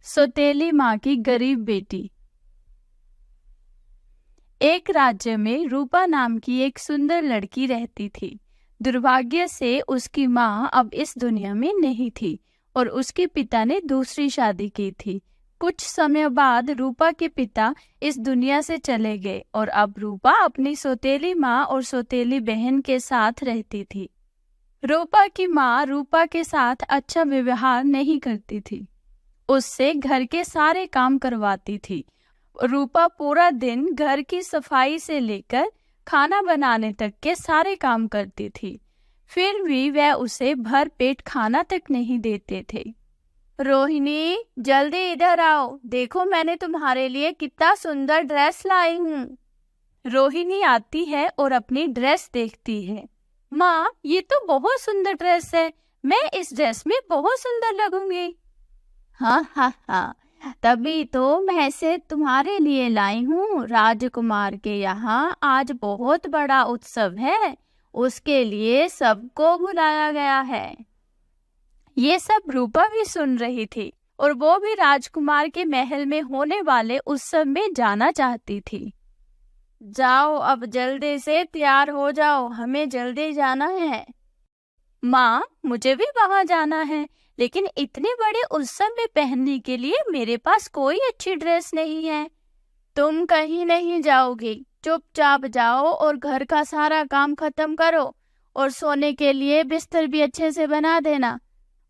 सौतेली माँ की गरीब बेटी। एक राज्य में रूपा नाम की एक सुंदर लड़की रहती थी। दुर्भाग्य से उसकी माँ अब इस दुनिया में नहीं थी और उसके पिता ने दूसरी शादी की थी। कुछ समय बाद रूपा के पिता इस दुनिया से चले गए और अब रूपा अपनी सौतेली माँ और सौतेली बहन के साथ रहती थी। रूपा की माँ रूपा के साथ अच्छा व्यवहार नहीं करती थी, उससे घर के सारे काम करवाती थी। रूपा पूरा दिन घर की सफाई से लेकर खाना बनाने तक के सारे काम करती थी, फिर भी वह उसे भर पेट खाना तक नहीं देते थे। रोहिणी, जल्दी इधर आओ, देखो मैंने तुम्हारे लिए कितना सुंदर ड्रेस लाई हूँ। रोहिणी आती है और अपनी ड्रेस देखती है। माँ, ये तो बहुत सुंदर ड्रेस है, मैं इस ड्रेस में बहुत सुंदर लगूंगी। हाँ हाँ हाँ, तभी तो मैं इसे तुम्हारे लिए लाई हूँ। राजकुमार के यहाँ आज बहुत बड़ा उत्सव है, उसके लिए सबको बुलाया गया है। ये सब रूपा भी सुन रही थी और वो भी राजकुमार के महल में होने वाले उत्सव में जाना चाहती थी। जाओ, अब जल्दी से तैयार हो जाओ, हमें जल्दी जाना है। माँ, मुझे भी वहाँ जाना है, लेकिन इतने बड़े उत्सव में पहनने के लिए मेरे पास कोई अच्छी ड्रेस नहीं है। तुम कहीं नहीं जाओगी, चुपचाप जाओ और घर का सारा काम खत्म करो और सोने के लिए बिस्तर भी अच्छे से बना देना।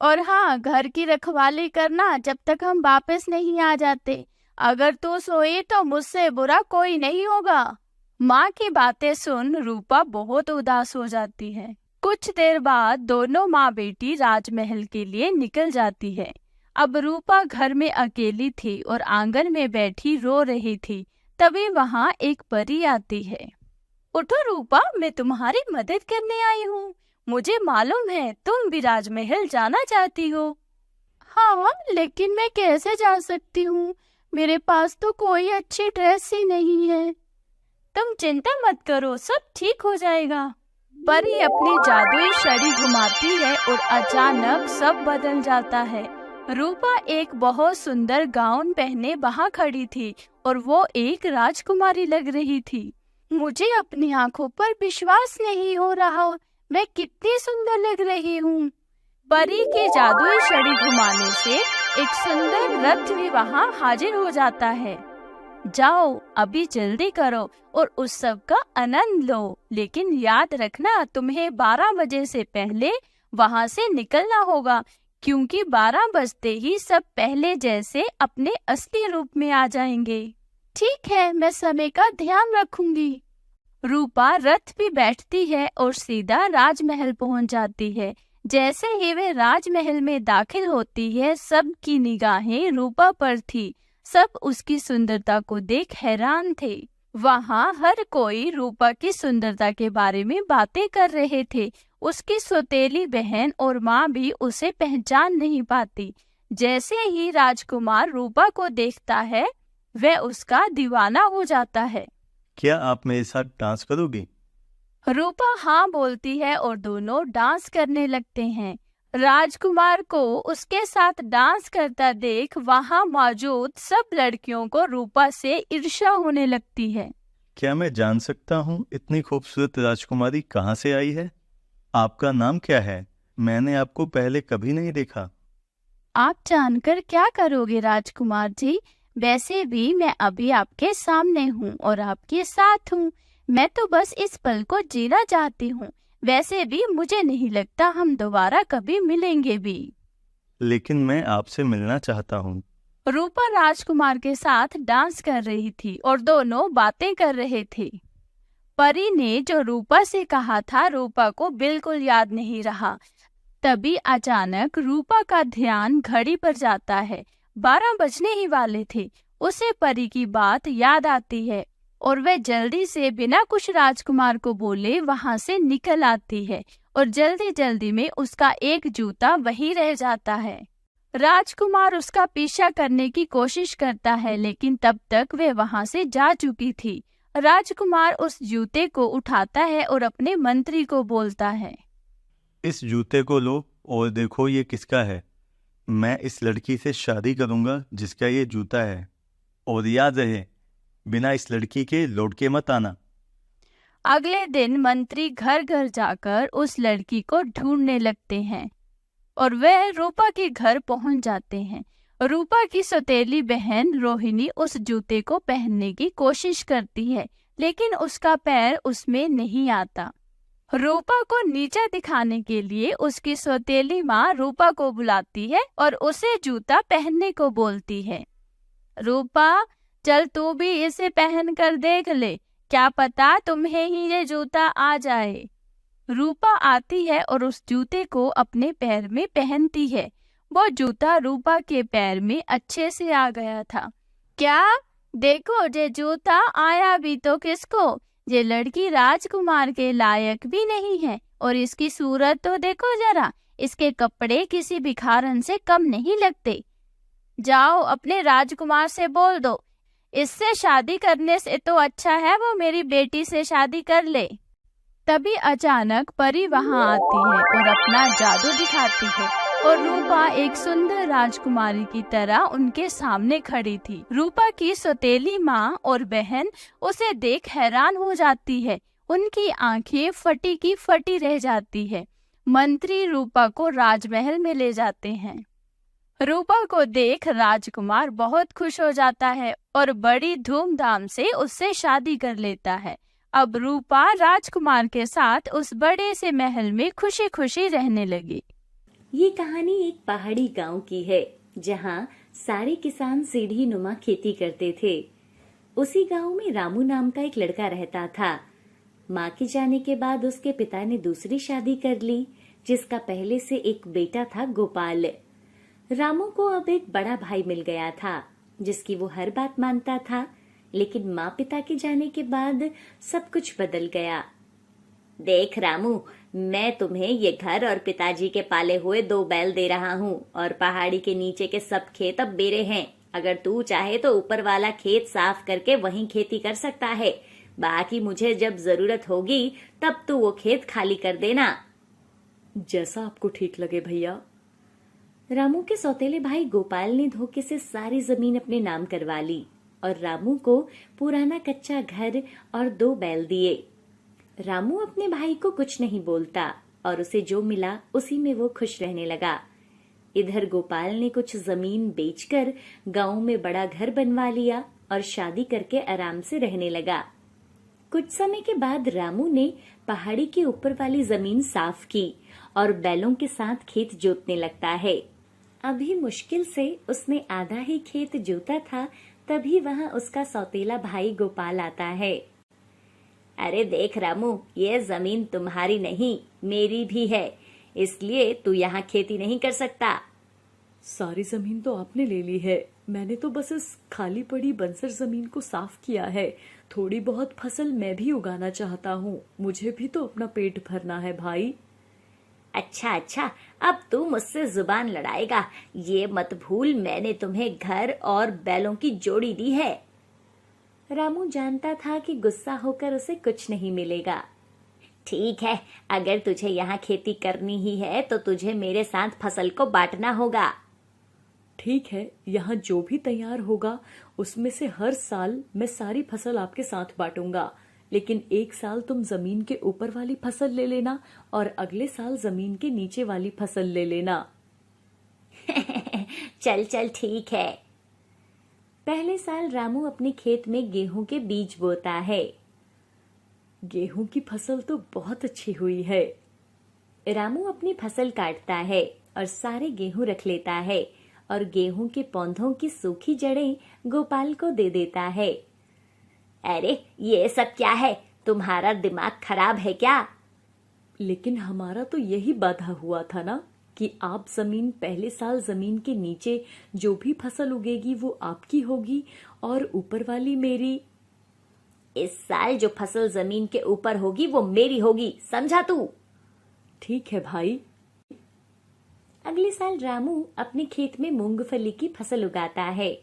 और हाँ, घर की रखवाली करना जब तक हम वापस नहीं आ जाते। अगर तू सोई तो मुझसे बुरा कोई नहीं होगा। माँ की बातें सुन रूपा बहुत उदास हो जाती है। कुछ देर बाद दोनों माँ बेटी राजमहल के लिए निकल जाती है। अब रूपा घर में अकेली थी और आंगन में बैठी रो रही थी। तभी वहाँ एक परी आती है। उठो रूपा, मैं तुम्हारी मदद करने आई हूँ। मुझे मालूम है तुम भी राजमहल जाना चाहती हो। हाँ, लेकिन मैं कैसे जा सकती हूँ? मेरे पास तो कोई अच्छी ड्रेस ही नहीं है। तुम चिंता मत करो, सब ठीक हो जाएगा। परी अपनी जादुई छड़ी घुमाती है और अचानक सब बदल जाता है। रूपा एक बहुत सुंदर गाउन पहने वहाँ खड़ी थी और वो एक राजकुमारी लग रही थी। मुझे अपनी आंखों पर विश्वास नहीं हो रहा, मैं कितनी सुंदर लग रही हूँ। परी के जादुई छड़ी घुमाने से एक सुंदर रथ भी वहाँ हाजिर हो जाता है। जाओ, अभी जल्दी करो और उत्सव का आनंद लो, लेकिन याद रखना तुम्हें 12 बजे से पहले वहाँ से निकलना होगा, क्योंकि 12 बजते ही सब पहले जैसे अपने असली रूप में आ जाएंगे। ठीक है, मैं समय का ध्यान रखूंगी। रूपा रथ भी बैठती है और सीधा राजमहल पहुँच जाती है। जैसे ही वे राजमहल में दाखिल होती है, सबकी निगाहें रूपा पर थी। सब उसकी सुंदरता को देख हैरान थे। वहाँ हर कोई रूपा की सुंदरता के बारे में बातें कर रहे थे। उसकी सौतेली बहन और माँ भी उसे पहचान नहीं पाती। जैसे ही राजकुमार रूपा को देखता है, वह उसका दीवाना हो जाता है। क्या आप मेरे साथ डांस करोगी? रूपा हाँ बोलती है और दोनों डांस करने लगते हैं। राजकुमार को उसके साथ डांस करता देख वहाँ मौजूद सब लड़कियों को रूपा से ईर्ष्या होने लगती है। क्या मैं जान सकता हूँ इतनी खूबसूरत राजकुमारी कहाँ से आई है? आपका नाम क्या है? मैंने आपको पहले कभी नहीं देखा। आप जानकर क्या करोगे राजकुमार जी? वैसे भी मैं अभी आपके सामने हूँ और आपके साथ हूँ। मैं तो बस इस पल को जीना चाहती हूँ। वैसे भी मुझे नहीं लगता हम दोबारा कभी मिलेंगे भी। लेकिन मैं आपसे मिलना चाहता हूँ। रूपा राजकुमार के साथ डांस कर रही थी और दोनों बातें कर रहे थे। परी ने जो रूपा से कहा था रूपा को बिल्कुल याद नहीं रहा। तभी अचानक रूपा का ध्यान घड़ी पर जाता है। 12 बजने ही वाले थे। उसे परी की बात याद आती है और वह जल्दी से बिना कुछ राजकुमार को बोले वहां से निकल आती है और जल्दी जल्दी में उसका एक जूता वहीं रह जाता है। राजकुमार उसका पीछा करने की कोशिश करता है, लेकिन तब तक वह वहां से जा चुकी थी। राजकुमार उस जूते को उठाता है और अपने मंत्री को बोलता है, इस जूते को लो और देखो ये किसका है। मैं इस लड़की से शादी करूंगा जिसका ये जूता है, और याद रहे बिना इस लड़की के लौट के मत आना। अगले दिन मंत्री घर घर जाकर उस लड़की को ढूंढने लगते हैं और वह रूपा के घर पहुंच जाते हैं। रूपा की सौतेली बहन रोहिणी उस जूते को पहनने की कोशिश करती है, लेकिन उसका पैर उसमें नहीं आता। रूपा को नीचा दिखाने के लिए उसकी सौतेली माँ रूपा को बुलाती है और उसे जूता पहनने को बोलती है। रूपा, चल तू भी इसे पहन कर देख ले, क्या पता तुम्हें ही ये जूता आ जाए। रूपा आती है और उस जूते को अपने पैर में पहनती है। वो जूता रूपा के पैर में अच्छे से आ गया था। क्या देखो, ये जूता आया भी तो किसको, ये लड़की राजकुमार के लायक भी नहीं है, और इसकी सूरत तो देखो जरा, इसके कपड़े किसी भिखारन से कम नहीं लगते। जाओ अपने राजकुमार से बोल दो, इससे शादी करने से तो अच्छा है वो मेरी बेटी से शादी कर ले। तभी अचानक परी वहां आती है और अपना जादू दिखाती है, और रूपा एक सुंदर राजकुमारी की तरह उनके सामने खड़ी थी। रूपा की सौतेली माँ और बहन उसे देख हैरान हो जाती है। उनकी आंखें फटी की फटी रह जाती है। मंत्री रूपा को राजमहल में ले जाते हैं। रूपा को देख राजकुमार बहुत खुश हो जाता है और बड़ी धूमधाम से उससे शादी कर लेता है। अब रूपा राजकुमार के साथ उस बड़े से महल में खुशी खुशी रहने लगी। ये कहानी एक पहाड़ी गांव की है जहाँ सारे किसान सीढ़ी नुमा खेती करते थे। उसी गांव में रामू नाम का एक लड़का रहता था। माँ के जाने के बाद उसके पिता ने दूसरी शादी कर ली, जिसका पहले से एक बेटा था गोपाल। रामू को अब एक बड़ा भाई मिल गया था जिसकी वो हर बात मानता था, लेकिन माँ पिता के जाने के बाद सब कुछ बदल गया। देख रामू, मैं तुम्हें ये घर और पिताजी के पाले हुए 2 बैल दे रहा हूँ, और पहाड़ी के नीचे के सब खेत अब मेरे हैं। अगर तू चाहे तो ऊपर वाला खेत साफ करके वहीं खेती कर सकता है। बाकी मुझे जब जरूरत होगी तब तू वो खेत खाली कर देना। जैसा आपको ठीक लगे भैया। रामू के सौतेले भाई गोपाल ने धोखे से सारी जमीन अपने नाम करवा ली और रामू को पुराना कच्चा घर और 2 बैल दिए। रामू अपने भाई को कुछ नहीं बोलता और उसे जो मिला उसी में वो खुश रहने लगा। इधर गोपाल ने कुछ जमीन बेचकर गांव में बड़ा घर बनवा लिया और शादी करके आराम से रहने लगा। कुछ समय के बाद रामू ने पहाड़ी के ऊपर वाली जमीन साफ की और बैलों के साथ खेत जोतने लगता है। अभी मुश्किल से उसने आधा ही खेत जोता था, तभी वहां उसका सौतेला भाई गोपाल आता है। अरे देख रामू, ये जमीन तुम्हारी नहीं मेरी भी है, इसलिए तू यहाँ खेती नहीं कर सकता। सारी जमीन तो आपने ले ली है, मैंने तो बस इस खाली पड़ी बंजर जमीन को साफ किया है। थोड़ी बहुत फसल मैं भी उगाना चाहता हूँ, मुझे भी तो अपना पेट भरना है भाई। अच्छा, अब तू मुझसे जुबान लड़ाएगा। ये मत भूल, मैंने तुम्हें घर और बैलों की जोड़ी दी है। रामू जानता था कि गुस्सा होकर उसे कुछ नहीं मिलेगा। ठीक है, अगर तुझे यहाँ खेती करनी ही है तो तुझे मेरे साथ फसल को बांटना होगा। ठीक है, यहाँ जो भी तैयार होगा उसमें से हर साल मैं सारी फसल आपके साथ बांटूंगा, लेकिन एक साल तुम जमीन के ऊपर वाली फसल ले लेना और अगले साल जमीन के नीचे वाली फसल ले लेना। चल ठीक है। पहले साल रामू अपने खेत में गेहूं के बीज बोता है। गेहूं की फसल तो बहुत अच्छी हुई है। रामू अपनी फसल काटता है और सारे गेहूं रख लेता है और गेहूं के पौधों की सूखी जड़ें गोपाल को दे देता है। अरे ये सब क्या है, तुम्हारा दिमाग खराब है क्या? लेकिन हमारा तो यही बाधा हुआ था ना कि आप जमीन पहले साल जमीन के नीचे जो भी फसल उगेगी वो आपकी होगी और ऊपर वाली मेरी। इस साल जो फसल जमीन के ऊपर होगी वो मेरी होगी, समझा तू? ठीक है भाई। अगले साल रामू अपने खेत में मूंगफली की फसल उगाता है।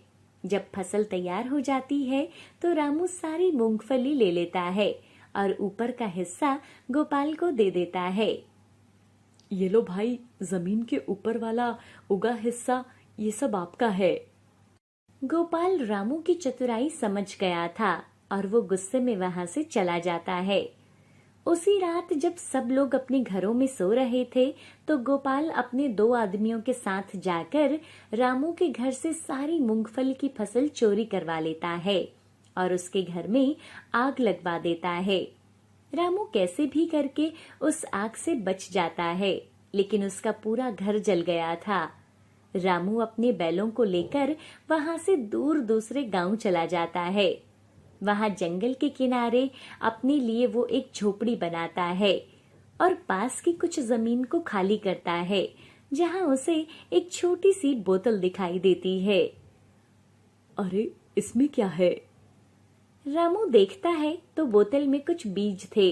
जब फसल तैयार हो जाती है तो रामू सारी मूंगफली ले लेता है और ऊपर का हिस्सा गोपाल को दे देता है। ये लो भाई, जमीन के ऊपर वाला उगा हिस्सा ये सब आपका है। गोपाल रामू की चतुराई समझ गया था और वो गुस्से में वहां से चला जाता है। उसी रात जब सब लोग अपने घरों में सो रहे थे तो गोपाल अपने 2 आदमियों के साथ जाकर रामू के घर से सारी मूंगफली की फसल चोरी करवा लेता है और उसके घर में आग लगवा देता है। रामू कैसे भी करके उस आग से बच जाता है, लेकिन उसका पूरा घर जल गया था। रामू अपने बैलों को लेकर वहां से दूर दूसरे गांव चला जाता है। वहां जंगल के किनारे अपने लिए वो एक झोपड़ी बनाता है और पास की कुछ जमीन को खाली करता है, जहां उसे एक छोटी सी बोतल दिखाई देती है। अरे, इसमें क्या है? रामू देखता है तो बोतल में कुछ बीज थे।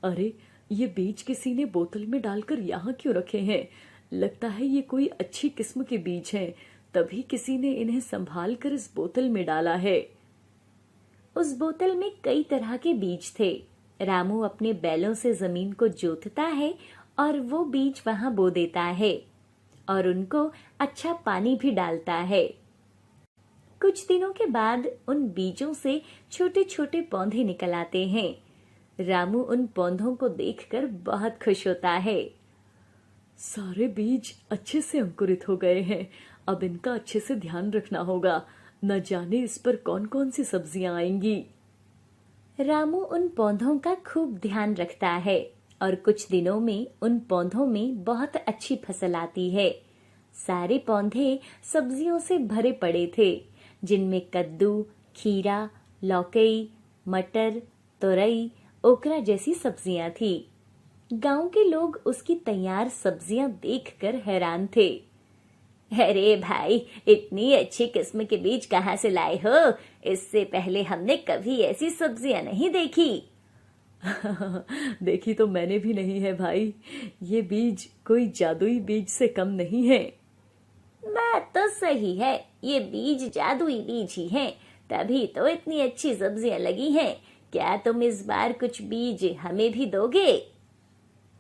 अरे, ये बीज किसी ने बोतल में डालकर यहाँ क्यों रखे हैं? लगता है ये कोई अच्छी किस्म के बीज हैं, तभी किसी ने इन्हें संभाल कर इस बोतल में डाला है। उस बोतल में कई तरह के बीज थे। रामू अपने बैलों से जमीन को जोतता है और वो बीज वहां बो देता है और उनको अच्छा पानी भी डालता है। कुछ दिनों के बाद उन बीजों से छोटे छोटे पौधे निकल आते हैं। रामू उन पौधों को देखकर बहुत खुश होता है। सारे बीज अच्छे से अंकुरित हो गए हैं, अब इनका अच्छे से ध्यान रखना होगा, न जाने इस पर कौन कौन सी सब्जियां आएंगी। रामू उन पौधों का खूब ध्यान रखता है और कुछ दिनों में उन पौधों में बहुत अच्छी फसल आती है। सारे पौधे सब्जियों से भरे पड़े थे, जिनमें कद्दू, खीरा, लौकी, मटर, तोरई, ओकरा जैसी सब्जियां थी। गांव के लोग उसकी तैयार सब्जियां देखकर हैरान थे। अरे भाई, इतनी अच्छी किस्म के बीज कहाँ से लाए हो? इससे पहले हमने कभी ऐसी सब्जियां नहीं देखी। देखी तो मैंने भी नहीं है भाई, ये बीज कोई जादुई बीज से कम नहीं है। बात तो सही है, ये बीज जादुई बीज ही हैं, तभी तो इतनी अच्छी सब्जियां लगी हैं। क्या तुम इस बार कुछ बीज हमें भी दोगे?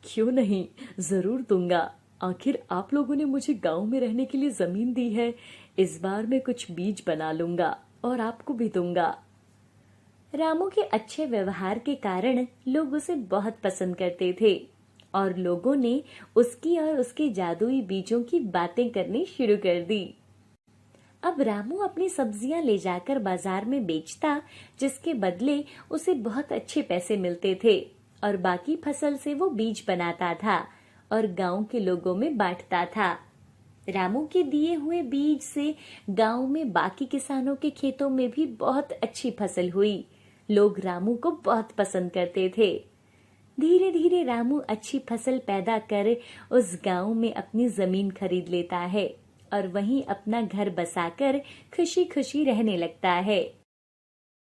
क्यों नहीं, जरूर दूंगा। आखिर आप लोगों ने मुझे गांव में रहने के लिए जमीन दी है, इस बार मैं कुछ बीज बना लूंगा और आपको भी दूंगा। रामू के अच्छे व्यवहार के कारण लोग उसे बहुत पसंद करते थे और लोगों ने उसकी और उसके जादुई बीजों की बातें करनी शुरू कर दी। अब रामू अपनी सब्जियां ले जाकर बाजार में बेचता, जिसके बदले उसे बहुत अच्छे पैसे मिलते थे और बाकी फसल से वो बीज बनाता था और गांव के लोगों में बांटता था। रामू के दिए हुए बीज से गांव में बाकी किसानों के खेतों में भी बहुत अच्छी फसल हुई। लोग रामू को बहुत पसंद करते थे। धीरे धीरे रामू अच्छी फसल पैदा कर उस गांव में अपनी जमीन खरीद लेता है और वहीं अपना घर बसाकर खुशी खुशी रहने लगता है।